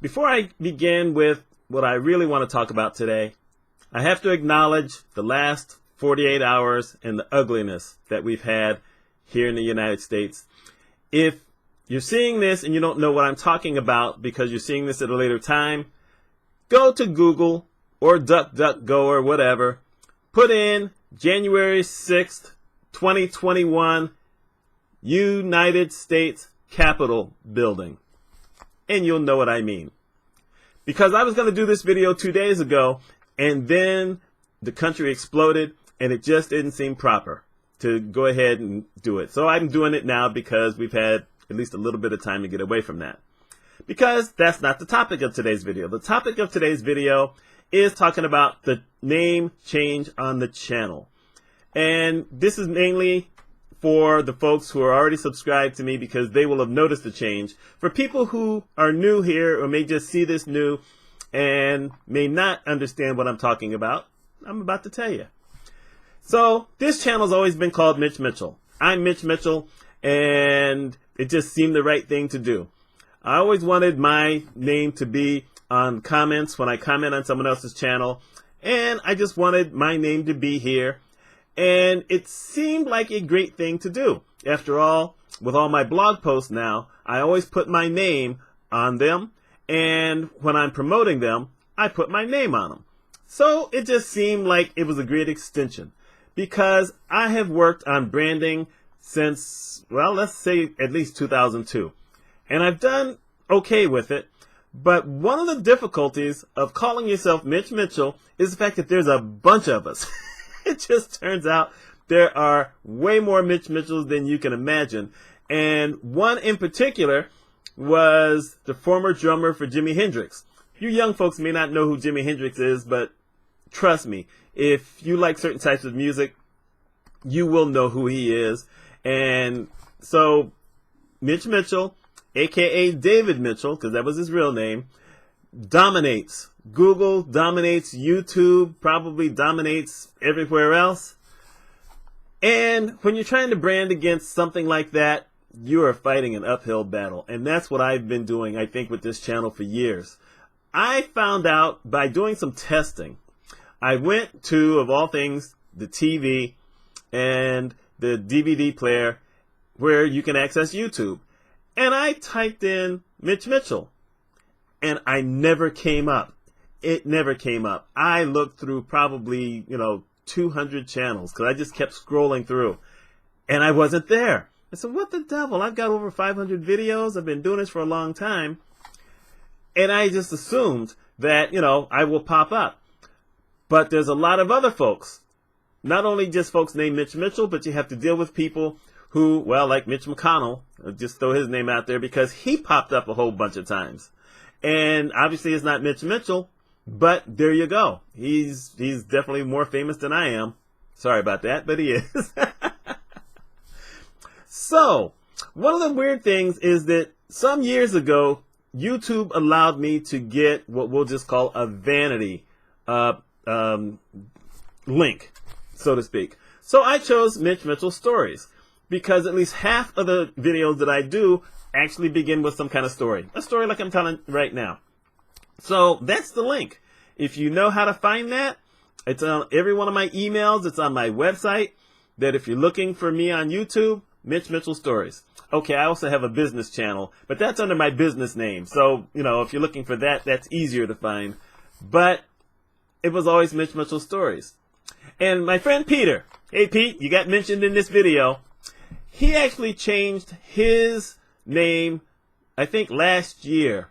Before I begin with what I really want to talk about today, I have to acknowledge the last 48 hours and the ugliness that we've had here in the United States. If you're seeing this and you don't know what I'm talking about because you're seeing this at a later time, go to Google or DuckDuckGo or whatever, put in January 6th, 2021, United States Capitol building, and you'll know what I mean. Because I was going to do this video 2 days ago, and then the country exploded, and it just didn't seem proper to go ahead and do it. So I'm doing it now because we've had at least a little bit of time to get away from that. Because that's not the topic of today's video. The topic of today's video is talking about the name change on the channel. And this is mainly for the folks who are already subscribed to me because they will have noticed the change. For people who are new here or may just see this new and may not understand what I'm talking about, I'm about to tell you. So this channel has always been called Mitch Mitchell. I'm Mitch Mitchell, and it just seemed the right thing to do. I always wanted my name to be on comments when I comment on someone else's channel, and I just wanted my name to be here. And it seemed like a great thing to do. After all, with all my blog posts now, I always put my name on them. And when I'm promoting them, I put my name on them. So it just seemed like it was a great extension. Because I have worked on branding since, well, let's say at least 2002. And I've done okay with it. But one of the difficulties of calling yourself Mitch Mitchell is the fact that there's a bunch of us. It just turns out there are way more Mitch Mitchells than you can imagine. And one in particular was the former drummer for Jimi Hendrix. You young folks may not know who Jimi Hendrix is, but trust me, if you like certain types of music, you will know who he is. And so Mitch Mitchell, aka David Mitchell, because that was his real name, dominates Google, dominates YouTube, probably dominates everywhere else. And when you're trying to brand against something like that, you are fighting an uphill battle. And that's what I've been doing, I think, with this channel for years. I found out by doing some testing. I went to, of all things, the TV and the DVD player where you can access YouTube. And I typed in Mitch Mitchell. And I never came up. It never came up. I looked through probably, 200 channels because I just kept scrolling through. And I wasn't there. I said, what the devil? I've got over 500 videos. I've been doing this for a long time. And I just assumed that, I will pop up. But there's a lot of other folks. Not only just folks named Mitch Mitchell, but you have to deal with people who, well, like Mitch McConnell. I'll just throw his name out there because he popped up a whole bunch of times. And obviously it's not Mitch Mitchell, but there you go. He's definitely more famous than I am. Sorry about that, but he is. So, one of the weird things is that some years ago, YouTube allowed me to get what we'll just call a vanity link, so to speak. So I chose Mitch Mitchell Stories because at least half of the videos that I do actually begin with some kind of story. A story like I'm telling right now. So that's the link. If you know how to find that, it's on every one of my emails. It's on my website. That if you're looking for me on YouTube, Mitch Mitchell Stories. Okay, I also have a business channel, but that's under my business name. So, if you're looking for that, that's easier to find. But it was always Mitch Mitchell Stories. And my friend Peter, hey Pete, you got mentioned in this video. He actually changed his name, I think last year,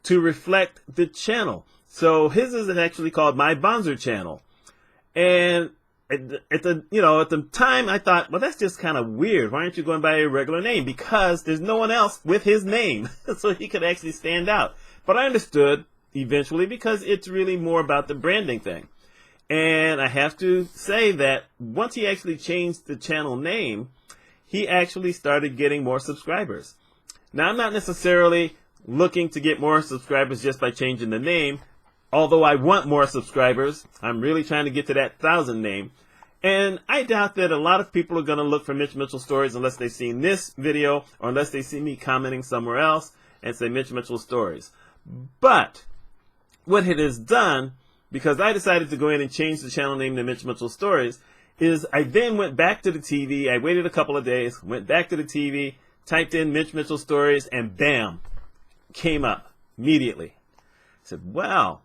to reflect the channel. So his is actually called My Bonzer Channel. And at the time I thought, well, that's just kind of weird. Why aren't you going by a regular name? Because there's no one else with his name. So he could actually stand out. But I understood eventually because it's really more about the branding thing. And I have to say that once he actually changed the channel name, he actually started getting more subscribers. Now, I'm not necessarily looking to get more subscribers just by changing the name. Although I want more subscribers, I'm really trying to get to that 1,000 name. And I doubt that a lot of people are going to look for Mitch Mitchell Stories unless they've seen this video or unless they see me commenting somewhere else. and say Mitch Mitchell Stories. But what it has done, because I decided to go in and change the channel name to Mitch Mitchell Stories, is I then went back to the TV. I waited a couple of days, went back to the TV, typed in Mitch Mitchell Stories, and bam, came up immediately. I said, wow.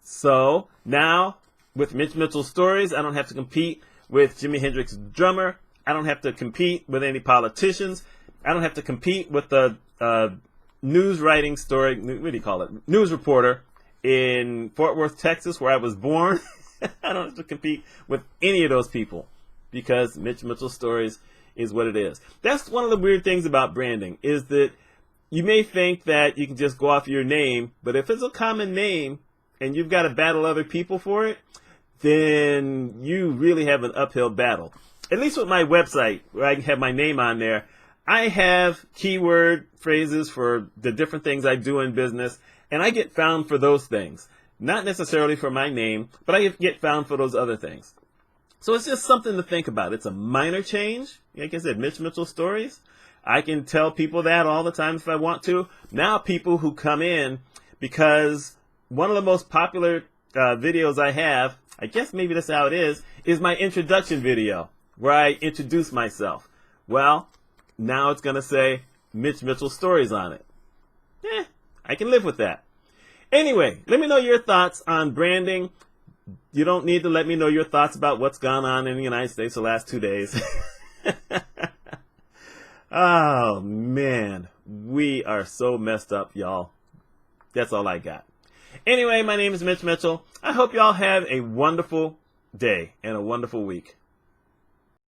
So now with Mitch Mitchell Stories, I don't have to compete with Jimi Hendrix's drummer. I don't have to compete with any politicians. I don't have to compete with the news writing story, what do you call it? News reporter in Fort Worth, Texas, where I was born. I don't have to compete with any of those people because Mitch Mitchell Stories is what it is. That's one of the weird things about branding, is that you may think that you can just go off your name, but if it's a common name and you've got to battle other people for it, then you really have an uphill battle. At least with my website, where I have my name on there, I have keyword phrases for the different things I do in business, and I get found for those things. Not necessarily for my name, but I get found for those other things. So it's just something to think about. It's a minor change. Like I said, Mitch Mitchell Stories. I can tell people that all the time if I want to. Now people who come in, because one of the most popular videos I have, I guess maybe that's how it is my introduction video where I introduce myself. Well, now it's going to say Mitch Mitchell Stories on it. I can live with that. Anyway, let me know your thoughts on branding. You don't need to let me know your thoughts about what's gone on in the United States the last 2 days. Oh, man. We are so messed up, y'all. That's all I got. Anyway, my name is Mitch Mitchell. I hope y'all have a wonderful day and a wonderful week.